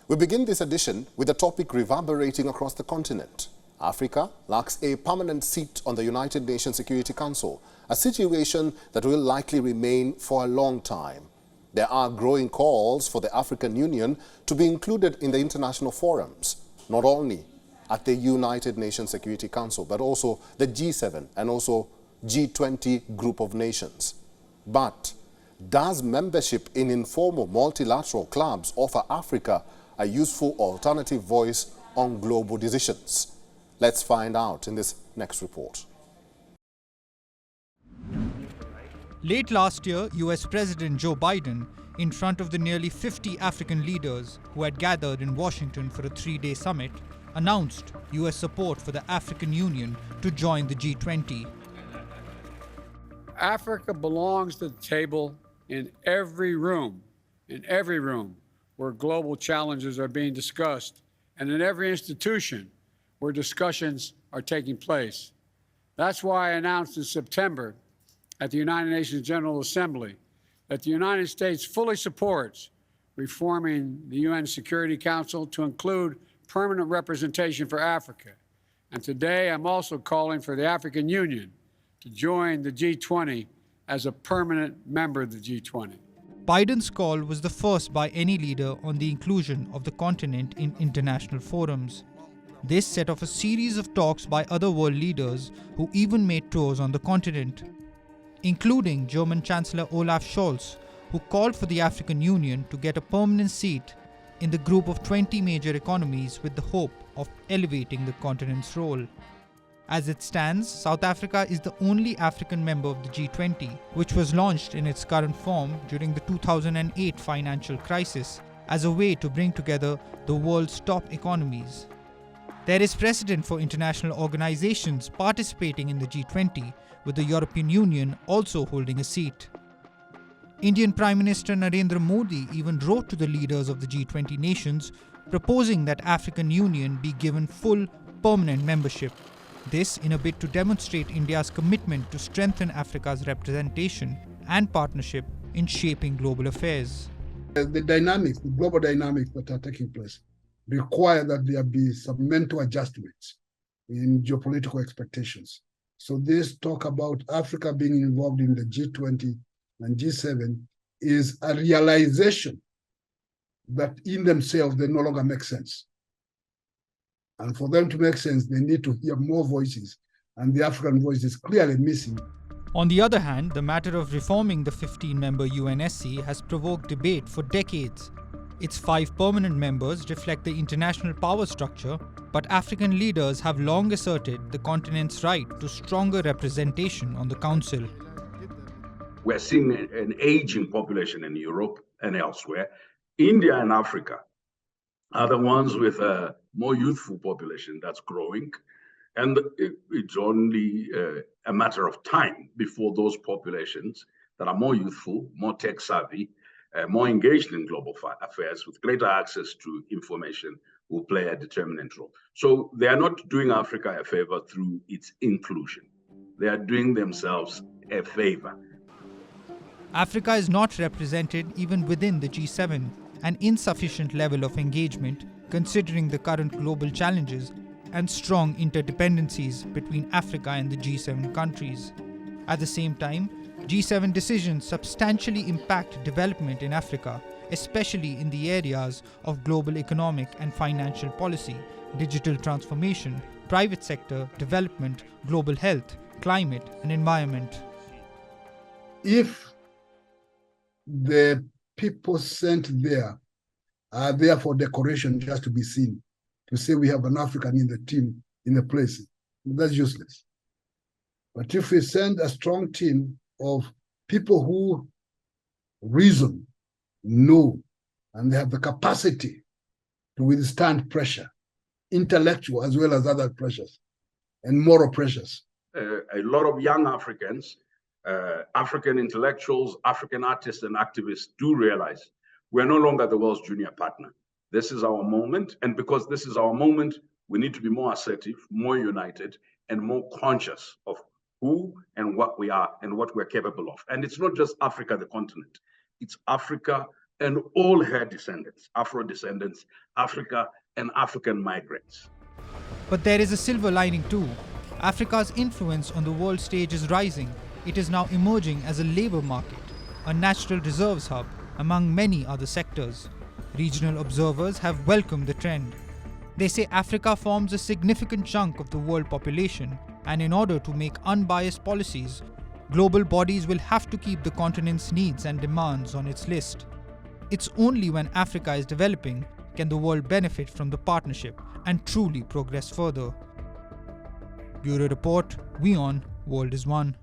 We begin this edition with a topic reverberating across the continent. Africa lacks a permanent seat on the United Nations Security Council, a situation that will likely remain for a long time. There are growing calls for the African Union to be included in the international forums, not only at the United Nations Security Council, but also the G7 and also G20 group of nations. But does membership in informal multilateral clubs offer Africa a useful alternative voice on global decisions? Let's find out in this next report. Late last year, US President Joe Biden, in front of the nearly 50 African leaders who had gathered in Washington for a 3-day summit, announced US support for the African Union to join the G20. Africa belongs to the table in every room where global challenges are being discussed, and in every institution where discussions are taking place. That's why I announced in September at the United Nations General Assembly that the United States fully supports reforming the UN Security Council to include permanent representation for Africa. And today I'm also calling for the African Union to join the G20 as a permanent member of the G20. Biden's call was the first by any leader on the inclusion of the continent in international forums. This set off a series of talks by other world leaders who even made tours on the continent, including German Chancellor Olaf Scholz, who called for the African Union to get a permanent seat in the group of 20 major economies with the hope of elevating the continent's role. As it stands, South Africa is the only African member of the G20, which was launched in its current form during the 2008 financial crisis as a way to bring together the world's top economies. There is precedent for international organizations participating in the G20, with the European Union also holding a seat. Indian Prime Minister Narendra Modi even wrote to the leaders of the G20 nations proposing that African Union be given full permanent membership. This in a bid to demonstrate India's commitment to strengthen Africa's representation and partnership in shaping global affairs. The dynamics, the global dynamics that are taking place require that there be some mental adjustments in geopolitical expectations. So this talk about Africa being involved in the G20 and G7 is a realization that in themselves they no longer make sense. And for them to make sense, they need to hear more voices, and the African voice is clearly missing. On the other hand, the matter of reforming the 15-member UNSC has provoked debate for decades. Its 5 permanent members reflect the international power structure, but African leaders have long asserted the continent's right to stronger representation on the Council. We're seeing an aging population in Europe and elsewhere. India and Africa are the ones with a more youthful population that's growing. And it's only a matter of time before those populations that are more youthful, more tech savvy, more engaged in global affairs with greater access to information will play a determinant role. So they are not doing Africa a favor through its inclusion. They are doing themselves a favor. Africa is not represented even within the G7, an insufficient level of engagement considering the current global challenges and strong interdependencies between Africa and the G7 countries. At the same time, G7 decisions substantially impact development in Africa, especially in the areas of global economic and financial policy, digital transformation, private sector development, global health, climate, and environment. If the people sent there are there for decoration just to be seen, to say we have an African in the team, in the place, that's useless. But if we send a strong team of people who reason, know, and they have the capacity to withstand pressure, intellectual as well as other pressures, and moral pressures. A lot of young Africans, African intellectuals, African artists and activists do realize we're no longer the world's junior partner. This is our moment. And because this is our moment, we need to be more assertive, more united, and more conscious of who and what we are and what we're capable of. And it's not just Africa, the continent. It's Africa and all her descendants, Afro descendants, Africa, and African migrants. But there is a silver lining too. Africa's influence on the world stage is rising. It is now emerging as a labor market, a natural reserves hub, among many other sectors. Regional observers have welcomed the trend. They say Africa forms a significant chunk of the world population, and in order to make unbiased policies, global bodies will have to keep the continent's needs and demands on its list. It's only when Africa is developing can the world benefit from the partnership and truly progress further. Bureau Report, WION World is One.